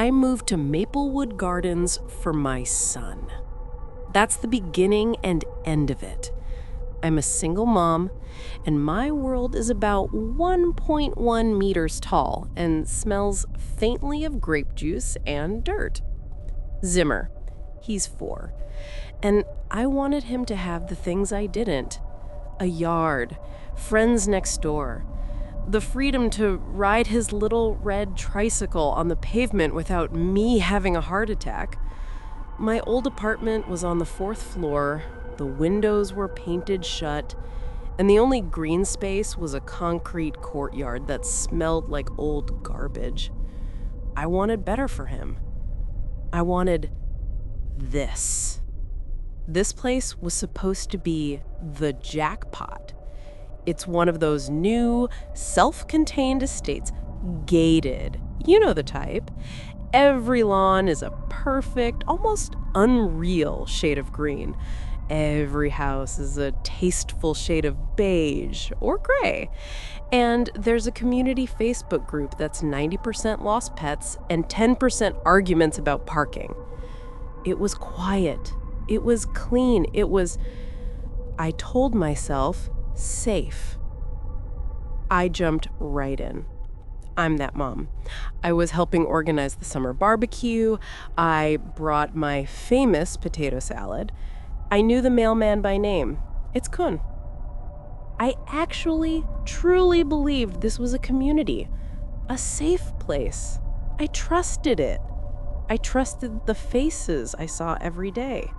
I moved to Maplewood Gardens for my son. That's the beginning and end of it. I'm a single mom, and my world is about 1.1 meters tall and smells faintly of grape juice and dirt. Zimmer, he's 4, and I wanted him to have the things I didn't. A yard, friends next door, the freedom to ride his little red tricycle on the pavement without me having a heart attack. My old apartment was on the 4th floor, the windows were painted shut, and the only green space was a concrete courtyard that smelled like old garbage. I wanted better for him. I wanted this. This place was supposed to be the jackpot. It's one of those new, self-contained estates, gated. You know the type. Every lawn is a perfect, almost unreal shade of green. Every house is a tasteful shade of beige or gray. And there's a community Facebook group that's 90% lost pets and 10% arguments about parking. It was quiet. It was clean. It was, I told myself, safe. I jumped right in. I'm that mom. I was helping organize the summer barbecue. I brought my famous potato salad. I knew the mailman by name. It's Kun. I actually, truly believed this was a community, a safe place. I trusted it. I trusted the faces I saw every day.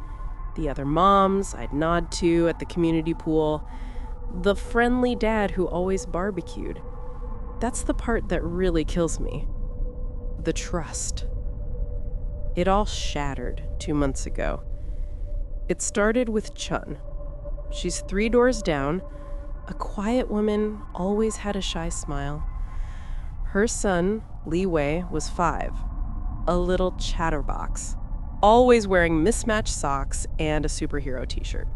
The other moms I'd nod to at the community pool. The friendly dad who always barbecued. That's the part that really kills me. The trust. It all shattered 2 months ago. It started with Chun. She's 3 doors down, a quiet woman, always had a shy smile. Her son, Li Wei, was 5, a little chatterbox, always wearing mismatched socks and a superhero t-shirt.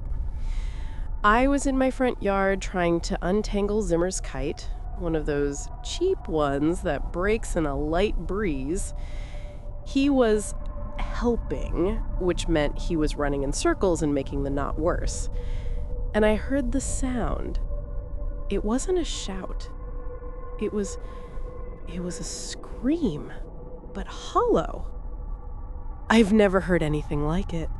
I was in my front yard trying to untangle Zimmer's kite, one of those cheap ones that breaks in a light breeze. He was helping, which meant he was running in circles and making the knot worse. And I heard the sound. It wasn't a shout. It was a scream, but hollow. I've never heard anything like it.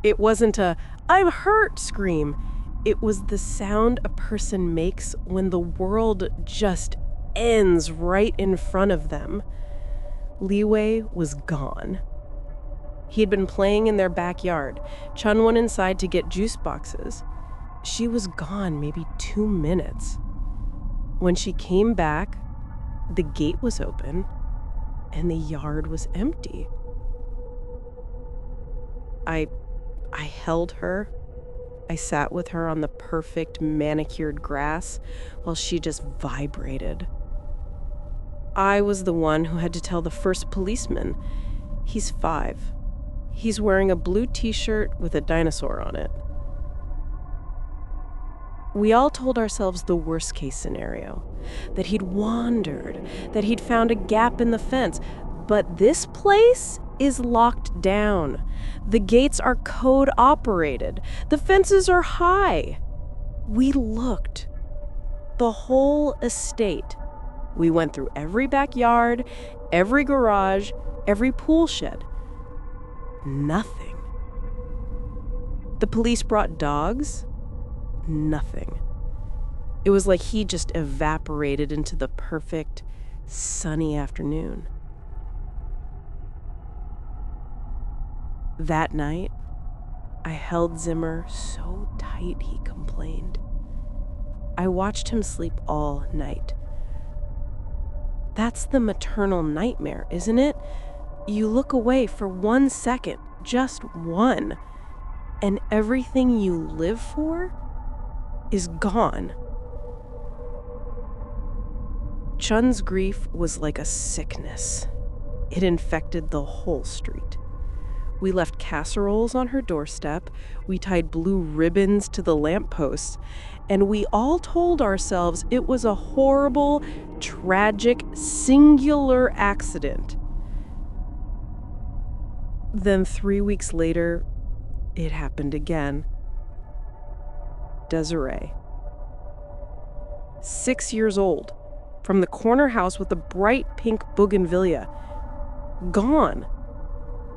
It wasn't a "I'm hurt" scream. It was the sound a person makes when the world just ends right in front of them. Li Wei was gone. He had been playing in their backyard. Chun went inside to get juice boxes. She was gone maybe 2 minutes. When she came back, the gate was open and the yard was empty. I held her. I sat with her on the perfect manicured grass while she just vibrated. I was the one who had to tell the first policeman. He's 5. He's wearing a blue t-shirt with a dinosaur on it. We all told ourselves the worst case scenario, that he'd wandered, that he'd found a gap in the fence. But this place is locked down. The gates are code operated. The fences are high. We looked. The whole estate. We went through every backyard, every garage, every pool shed. Nothing. The police brought dogs. Nothing. It was like he just evaporated into the perfect, sunny afternoon. That night, I held Zimmer so tight he complained. I watched him sleep all night. That's the maternal nightmare, isn't it? You look away for 1 second, just one, and everything you live for is gone. Chun's grief was like a sickness. It infected the whole street. We left casseroles on her doorstep, we tied blue ribbons to the lampposts, and we all told ourselves it was a horrible, tragic, singular accident. Then 3 weeks later, it happened again. Desiree, 6 years old, from the corner house with the bright pink bougainvillea, gone.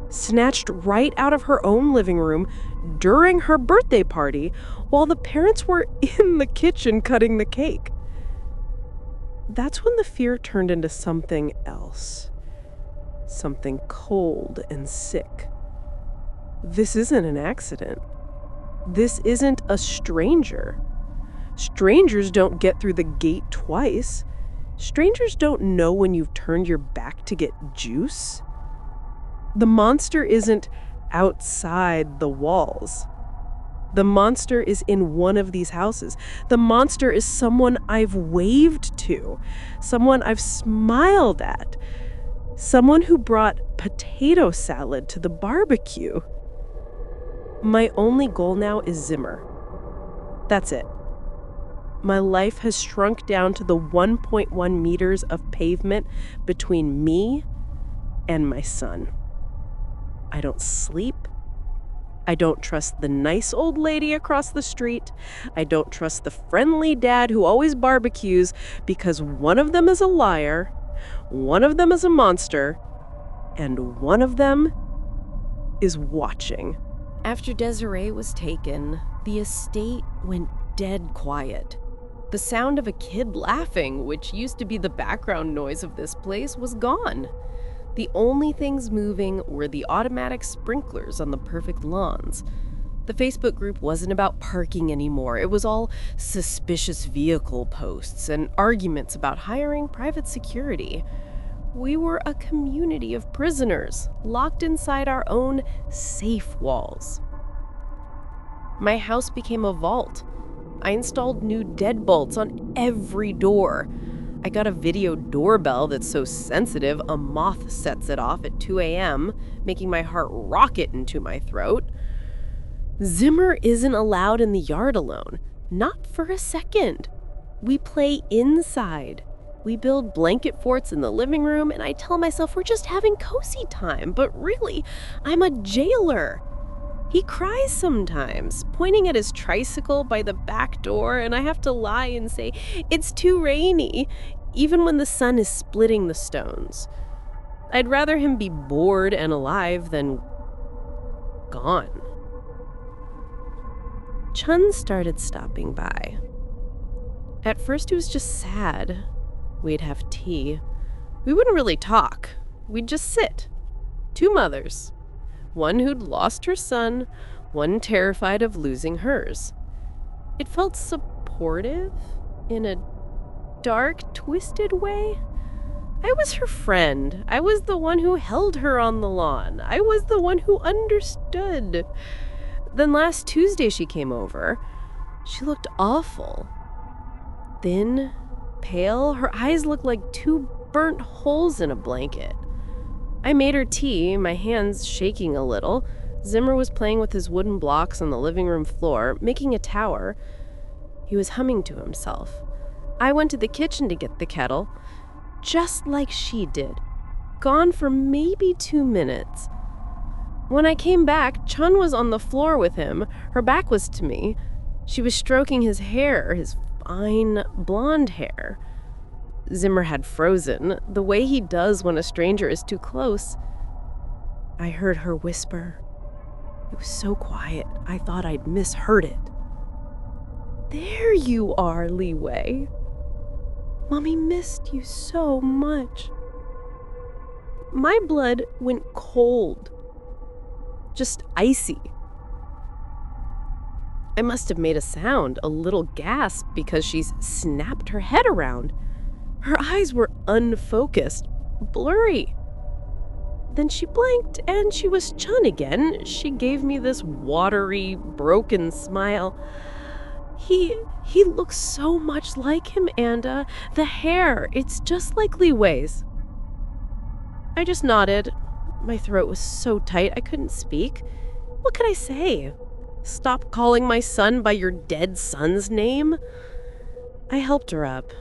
Snatched right out of her own living room during her birthday party while the parents were in the kitchen cutting the cake. That's when the fear turned into something else. Something cold and sick. This isn't an accident. This isn't a stranger. Strangers don't get through the gate twice. Strangers don't know when you've turned your back to get juice. The monster isn't outside the walls. The monster is in one of these houses. The monster is someone I've waved to, someone I've smiled at, someone who brought potato salad to the barbecue. My only goal now is Zimmer. That's it. My life has shrunk down to the 1.1 meters of pavement between me and my son. I don't sleep. I don't trust the nice old lady across the street. I don't trust the friendly dad who always barbecues, because one of them is a liar, one of them is a monster, and one of them is watching. After Desiree was taken, the estate went dead quiet. The sound of a kid laughing, which used to be the background noise of this place, was gone. The only things moving were the automatic sprinklers on the perfect lawns. The Facebook group wasn't about parking anymore. It was all suspicious vehicle posts and arguments about hiring private security. We were a community of prisoners, locked inside our own safe walls. My house became a vault. I installed new deadbolts on every door. I got a video doorbell that's so sensitive a moth sets it off at 2 a.m., making my heart rocket into my throat. Zimmer isn't allowed in the yard alone. Not for a second. We play inside. We build blanket forts in the living room, and I tell myself we're just having cozy time, but really, I'm a jailer. He cries sometimes, pointing at his tricycle by the back door, and I have to lie and say, "It's too rainy," even when the sun is splitting the stones. I'd rather him be bored and alive than gone. Chun started stopping by. At first, it was just sad. We'd have tea. We wouldn't really talk. We'd just sit. Two mothers. One who'd lost her son, one terrified of losing hers. It felt supportive in a dark, twisted way. I was her friend. I was the one who held her on the lawn. I was the one who understood. Then last Tuesday she came over. She looked awful. Thin, pale, her eyes looked like two burnt holes in a blanket. I made her tea, my hands shaking a little. Zimmer was playing with his wooden blocks on the living room floor, making a tower. He was humming to himself. I went to the kitchen to get the kettle, just like she did. Gone for maybe 2 minutes. When I came back, Chun was on the floor with him. Her back was to me. She was stroking his hair, his fine blonde hair. Zimmer had frozen, the way he does when a stranger is too close. I heard her whisper. It was so quiet, I thought I'd misheard it. "There you are, Li Wei. Mommy missed you so much." My blood went cold. Just icy. I must have made a sound, a little gasp, because she's snapped her head around. Her eyes were unfocused, blurry. Then she blinked, and she was Chun again. She gave me this watery, broken smile. He looks so much like him, Anda. The hair, it's just like Li Wei's. I just nodded. My throat was so tight I couldn't speak. What could I say? Stop calling my son by your dead son's name? I helped her up.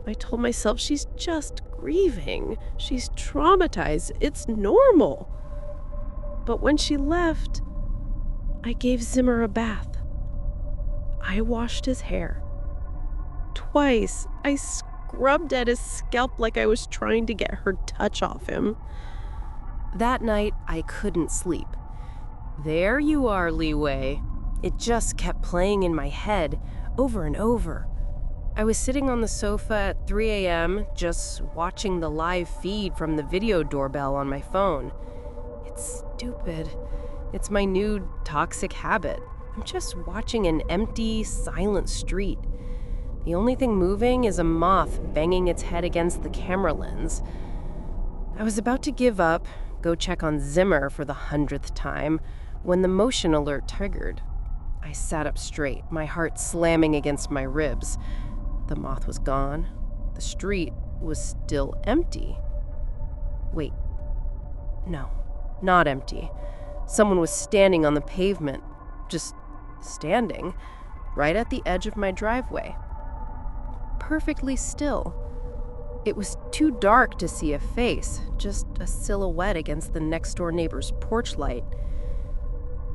I told myself she's just grieving. She's traumatized. It's normal. But when she left, I gave Zimmer a bath. I washed his hair. Twice, I scrubbed at his scalp like I was trying to get her touch off him. That night, I couldn't sleep. There you are, Leeway. It just kept playing in my head, over and over. I was sitting on the sofa at 3 a.m., just watching the live feed from the video doorbell on my phone. It's stupid. It's my new toxic habit. I'm just watching an empty, silent street. The only thing moving is a moth banging its head against the camera lens. I was about to give up, go check on Zimmer for the 100th time, when the motion alert triggered. I sat up straight, my heart slamming against my ribs. The moth was gone. The street was still empty. Wait. No, not empty. Someone was standing on the pavement, just standing, right at the edge of my driveway. Perfectly still. It was too dark to see a face, just a silhouette against the next-door neighbor's porch light.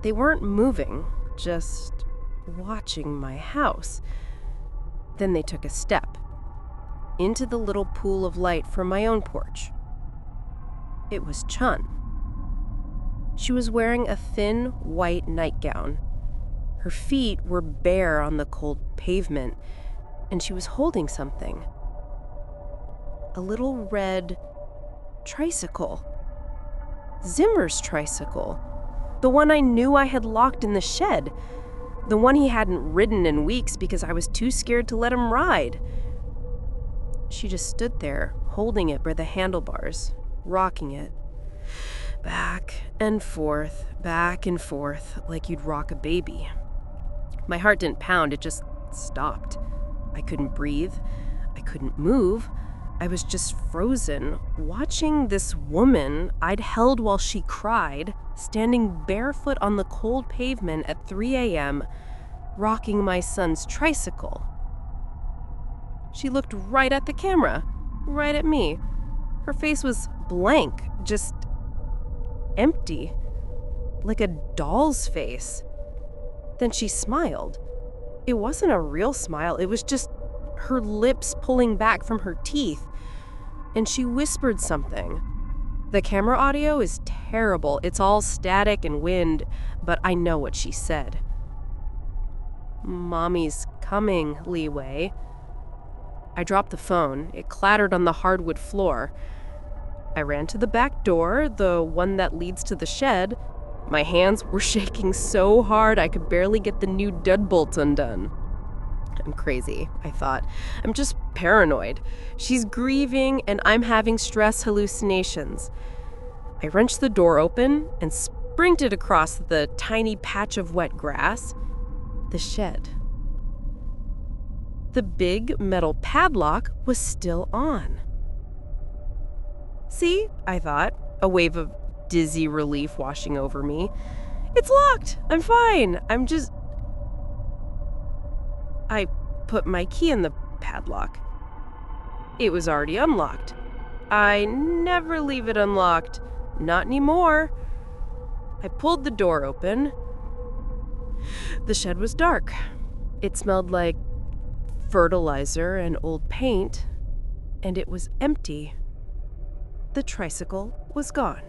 They weren't moving, just watching my house. Then they took a step into the little pool of light from my own porch. It was Chun. She was wearing a thin, white nightgown. Her feet were bare on the cold pavement, and she was holding something. A little red tricycle. Zimmer's tricycle. The one I knew I had locked in the shed. The one he hadn't ridden in weeks because I was too scared to let him ride. She just stood there, holding it by the handlebars, rocking it. Back and forth, like you'd rock a baby. My heart didn't pound, it just stopped. I couldn't breathe. I couldn't move. I was just frozen, watching this woman I'd held while she cried, standing barefoot on the cold pavement at 3 a.m., rocking my son's tricycle. She looked right at the camera, right at me. Her face was blank, just empty, like a doll's face. Then she smiled. It wasn't a real smile, it was just her lips pulling back from her teeth. And she whispered something. The camera audio is terrible. It's all static and wind, but I know what she said. "Mommy's coming, Leeway." I dropped the phone. It clattered on the hardwood floor. I ran to the back door, the one that leads to the shed. My hands were shaking so hard I could barely get the new deadbolt undone. I'm crazy, I thought. I'm just paranoid. She's grieving and I'm having stress hallucinations. I wrenched the door open and sprinted across the tiny patch of wet grass. The shed. The big metal padlock was still on. See, I thought, a wave of dizzy relief washing over me. It's locked. I'm fine. I put my key in the padlock. It was already unlocked. I never leave it unlocked. Not anymore. I pulled the door open. The shed was dark. It smelled like fertilizer and old paint, and it was empty. The tricycle was gone.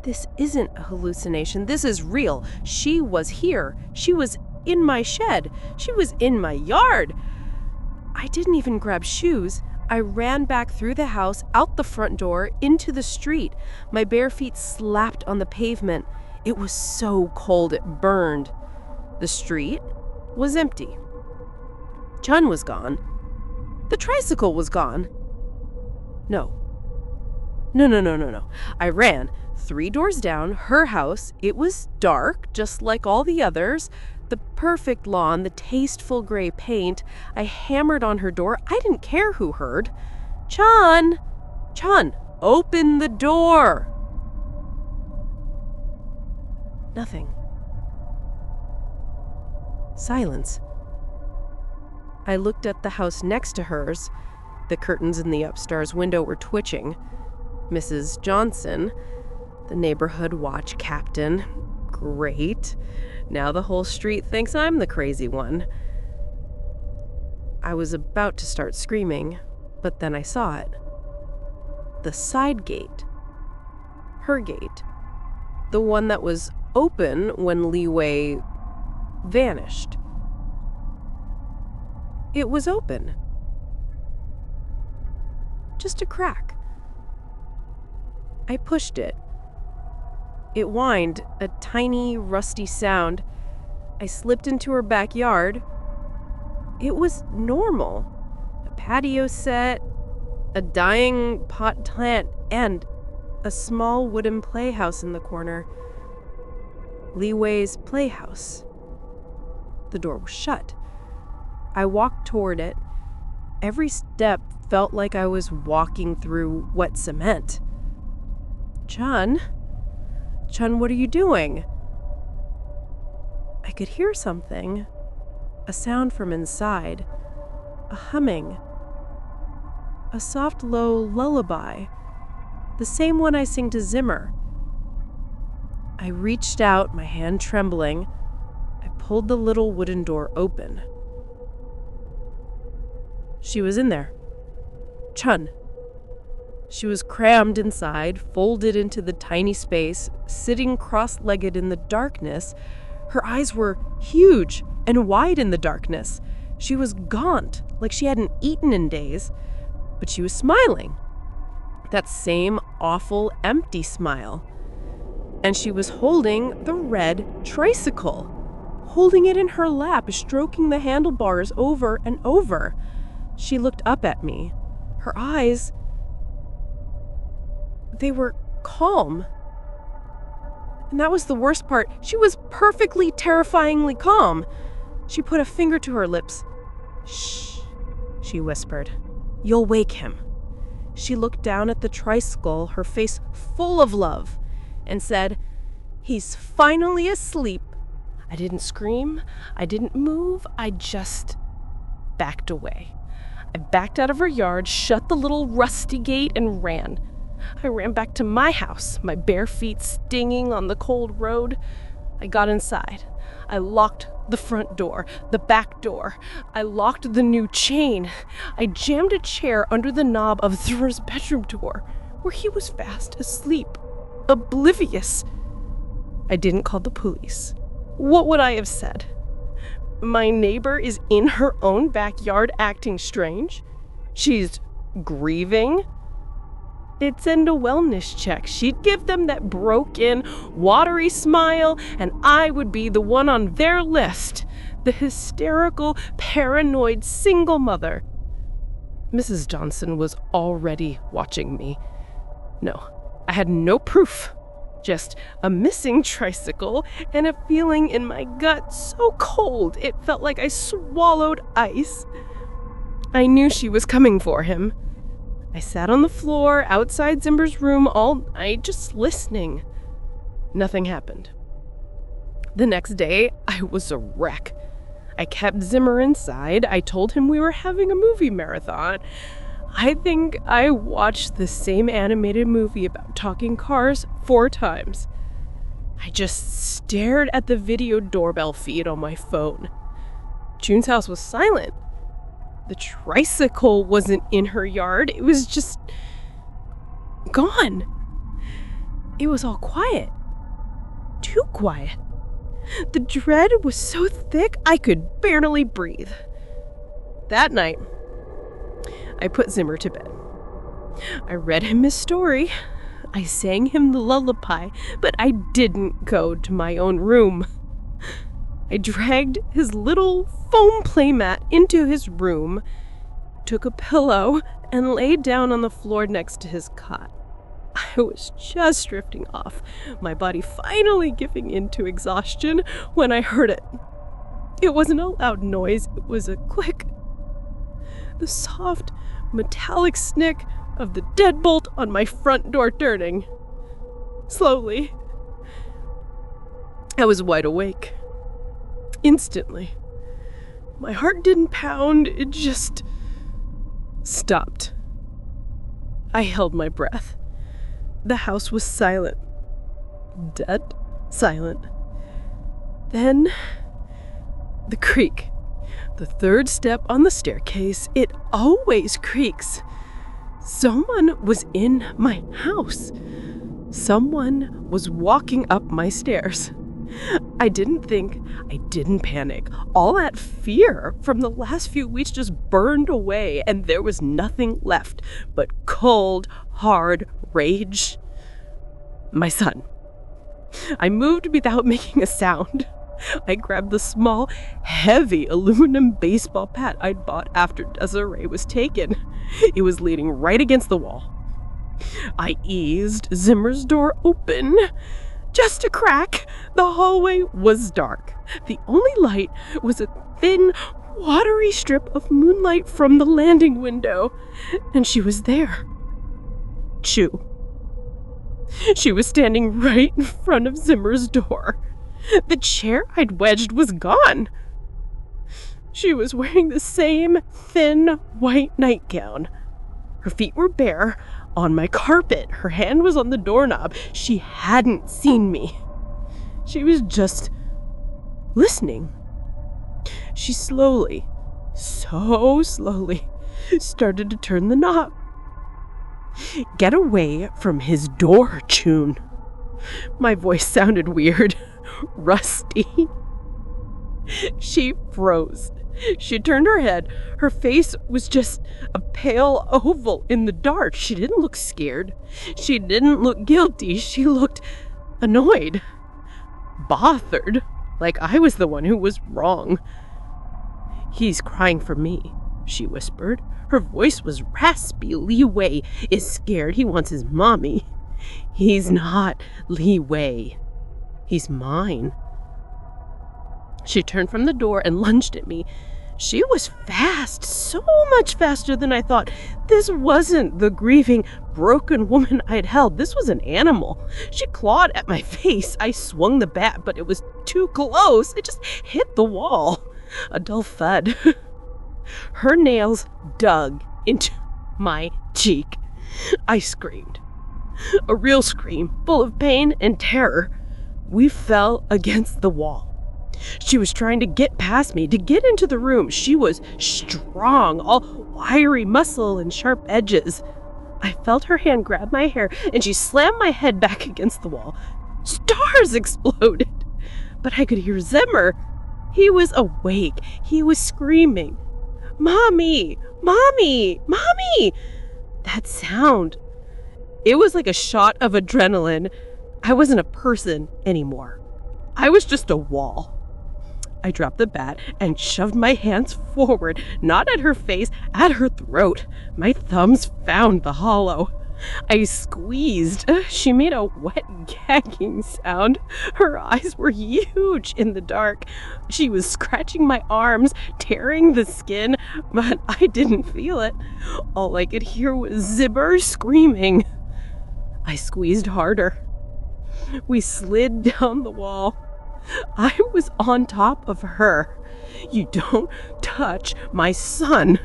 This isn't a hallucination. This is real. She was here. She was in my shed. She was in my yard. I didn't even grab shoes. I ran back through the house, out the front door, into the street. My bare feet slapped on the pavement. It was so cold it burned. The street was empty. Chun was gone. The tricycle was gone. No. I ran 3 doors down, her house. It was dark, just like all the others. The perfect lawn, the tasteful gray paint. I hammered on her door. I didn't care who heard. Chun, open the door. Nothing. Silence. I looked at the house next to hers. The curtains in the upstairs window were twitching. Mrs. Johnson, the neighborhood watch captain. Great. Now the whole street thinks I'm the crazy one. I was about to start screaming, but then I saw it. The side gate. Her gate. The one that was open when Leeway vanished. It was open. Just a crack. I pushed it. It whined, a tiny, rusty sound. I slipped into her backyard. It was normal. A patio set, a dying pot plant, and a small wooden playhouse in the corner. Leeway's playhouse. The door was shut. I walked toward it. Every step felt like I was walking through wet cement. Chun, what are you doing? I could hear something. A sound from inside. A humming. A soft, low lullaby. The same one I sing to Zimmer. I reached out, my hand trembling. I pulled the little wooden door open. She was in there. Chun. She was crammed inside, folded into the tiny space, sitting cross-legged in the darkness. Her eyes were huge and wide in the darkness. She was gaunt, like she hadn't eaten in days, but she was smiling. That same awful, empty smile. And she was holding the red tricycle, holding it in her lap, stroking the handlebars over and over. She looked up at me. Her eyes, they were calm. And that was the worst part. She was perfectly, terrifyingly calm. She put a finger to her lips. "Shh," she whispered. "You'll wake him." She looked down at the tricycle, her face full of love, and said, "He's finally asleep." I didn't scream. I didn't move. I just backed away. I backed out of her yard, shut the little rusty gate, and ran. I ran back to my house, my bare feet stinging on the cold road. I got inside. I locked the front door, the back door. I locked the new chain. I jammed a chair under the knob of Zimmer's bedroom door, where he was fast asleep, oblivious. I didn't call the police. What would I have said? My neighbor is in her own backyard acting strange. She's grieving. They'd send a wellness check. She'd give them that broken, watery smile, and I would be the one on their list, the hysterical, paranoid single mother. Mrs. Johnson was already watching me. No, I had no proof. Just a missing tricycle and a feeling in my gut so cold it felt like I swallowed ice. I knew she was coming for him. I sat on the floor outside Zimmer's room all night just listening. Nothing happened. The next day, I was a wreck. I kept Zimmer inside. I told him we were having a movie marathon. I think I watched the same animated movie about talking cars 4 times. I just stared at the video doorbell feed on my phone. June's house was silent. The tricycle wasn't in her yard. It was just gone. It was all quiet. Too quiet. The dread was so thick I could barely breathe. That night, I put Zimmer to bed. I read him his story. I sang him the lullaby, but I didn't go to my own room. I dragged his little foam playmat into his room, took a pillow, and laid down on the floor next to his cot. I was just drifting off, my body finally giving in to exhaustion when I heard it. It wasn't a loud noise, it was a click. The soft, metallic snick of the deadbolt on my front door turning. Slowly. I was wide awake. Instantly. My heart didn't pound, it just stopped. I held my breath. The house was silent. Dead silent. Then, the creak. The third step on the staircase. It always creaks. Someone was in my house. Someone was walking up my stairs. I didn't think, I didn't panic. All that fear from the last few weeks just burned away, and there was nothing left but cold, hard rage. My son. I moved without making a sound. I grabbed the small, heavy aluminum baseball bat I'd bought after Desiree was taken. It was leaning right against the wall. I eased Zimmer's door open. Just a crack. The hallway was dark. The only light was a thin, watery strip of moonlight from the landing window. And she was there. Chu. She was standing right in front of Zimmer's door. The chair I'd wedged was gone. She was wearing the same thin white nightgown. Her feet were bare on my carpet. Her hand was on the doorknob. She hadn't seen me. She was just listening. She slowly, so slowly, started to turn the knob. Get away from his door, Chun. My voice sounded weird, rusty. She froze. She turned her head. Her face was just a pale oval in the dark. She didn't look scared. She didn't look guilty. She looked annoyed, bothered, like I was the one who was wrong. He's crying for me, she whispered. Her voice was raspy. Li Wei is scared. He wants his mommy. He's not Li Wei. He's mine. She turned from the door and lunged at me. She was fast, so much faster than I thought. This wasn't the grieving, broken woman I'd held. This was an animal. She clawed at my face. I swung the bat, but it was too close. It just hit the wall. A dull thud. Her nails dug into my cheek. I screamed. A real scream, full of pain and terror. We fell against the wall. She was trying to get past me, to get into the room. She was strong, all wiry muscle and sharp edges. I felt her hand grab my hair, and she slammed my head back against the wall. Stars exploded. But I could hear Zimmer. He was awake. He was screaming, "Mommy! Mommy! Mommy!" That sound. It was like a shot of adrenaline. I wasn't a person anymore. I was just a wall. I dropped the bat and shoved my hands forward, not at her face, at her throat. My thumbs found the hollow. I squeezed. She made a wet, gagging sound. Her eyes were huge in the dark. She was scratching my arms, tearing the skin, but I didn't feel it. All I could hear was Zimmer screaming. I squeezed harder. We slid down the wall. I was on top of her. "You don't touch my son."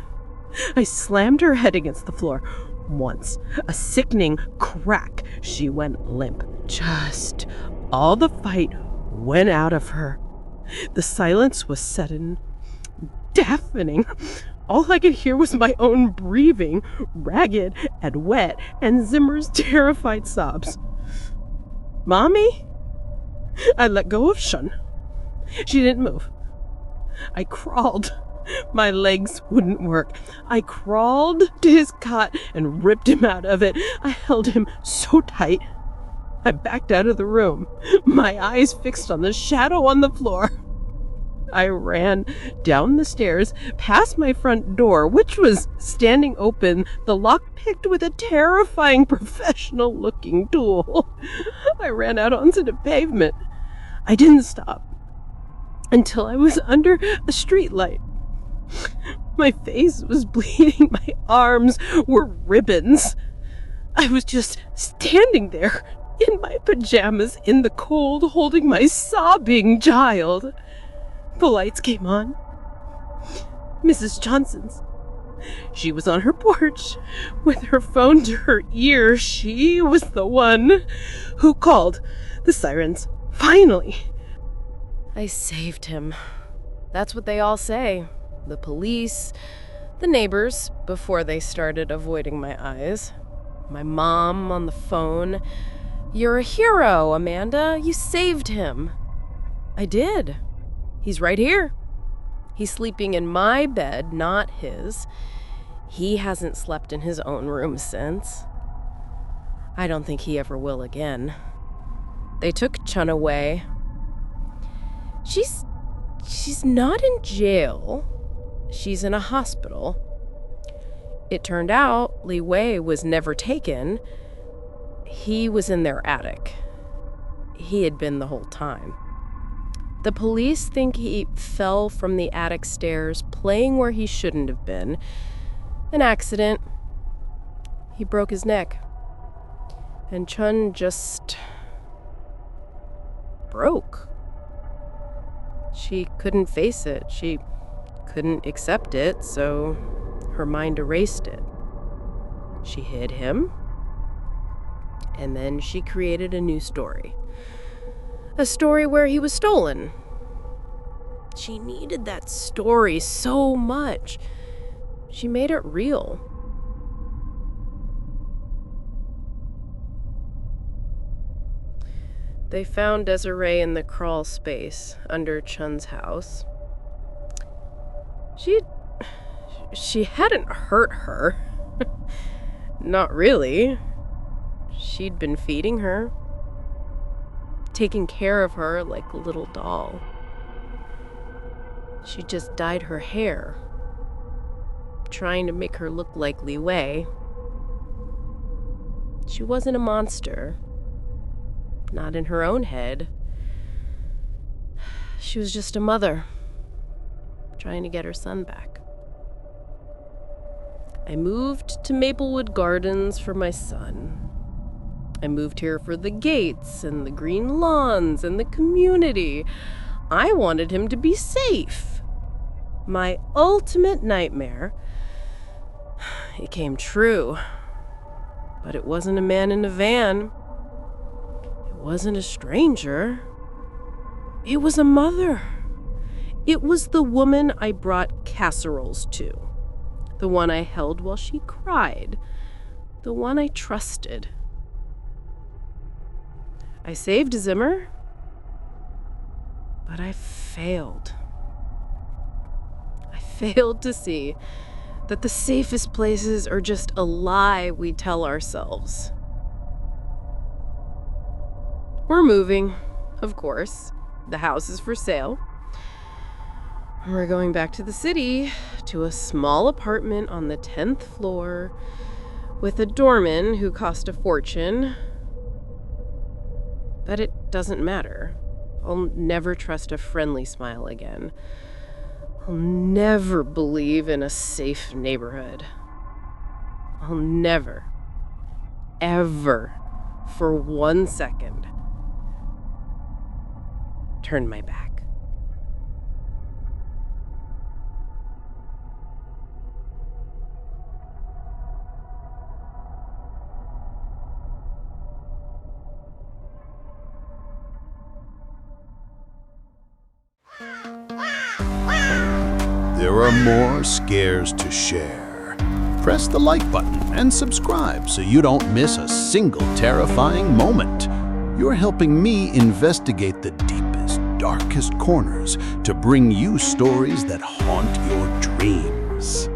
I slammed her head against the floor. Once, a sickening crack, she went limp. Just all the fight went out of her. The silence was sudden, deafening. All I could hear was my own breathing, ragged and wet, and Zimmer's terrified sobs. "Mommy?" I let go of Shun. She didn't move. I crawled. My legs wouldn't work. I crawled to his cot and ripped him out of it. I held him so tight. I backed out of the room, my eyes fixed on the shadow on the floor. I ran down the stairs, past my front door, which was standing open, the lock picked with a terrifying professional-looking tool. I ran out onto the pavement. I didn't stop until I was under a streetlight. My face was bleeding. My arms were ribbons. I was just standing there in my pajamas in the cold, holding my sobbing child. The lights came on. Mrs. Johnson's. She was on her porch with her phone to her ear. She was the one who called the sirens. Finally. I saved him. That's what they all say. The police, the neighbors, before they started avoiding my eyes. My mom on the phone. You're a hero, Amanda. You saved him. I did. He's right here. He's sleeping in my bed, not his. He hasn't slept in his own room since. I don't think he ever will again. They took Chun away. She's not in jail. She's in a hospital. It turned out Li Wei was never taken. He was in their attic. He had been the whole time. The police think he fell from the attic stairs, playing where he shouldn't have been. An accident. He broke his neck. And Chun just broke. She couldn't face it. She couldn't accept it, so her mind erased it. She hid him, and then she created a new story. A story where he was stolen. She needed that story so much. She made it real. They found Desiree in the crawl space under Chun's house. She hadn't hurt her. Not really. She'd been feeding her, taking care of her like a little doll. She just dyed her hair, trying to make her look like Li Wei. She wasn't a monster. Not in her own head. She was just a mother, trying to get her son back. I moved to Maplewood Gardens for my son. I moved here for the gates and the green lawns and the community. I wanted him to be safe. My ultimate nightmare. It came true. But it wasn't a man in a van. It wasn't a stranger. It was a mother. It was the woman I brought casseroles to. The one I held while she cried. The one I trusted. I saved Zimmer, but I failed. I failed to see that the safest places are just a lie we tell ourselves. We're moving, of course. The house is for sale. We're going back to the city, to a small apartment on the 10th floor with a doorman who cost a fortune. But it doesn't matter. I'll never trust a friendly smile again. I'll never believe in a safe neighborhood. I'll never, ever, for 1 second, turn my back. There are more scares to share. Press the like button and subscribe so you don't miss a single terrifying moment. You're helping me investigate the deepest, darkest corners to bring you stories that haunt your dreams.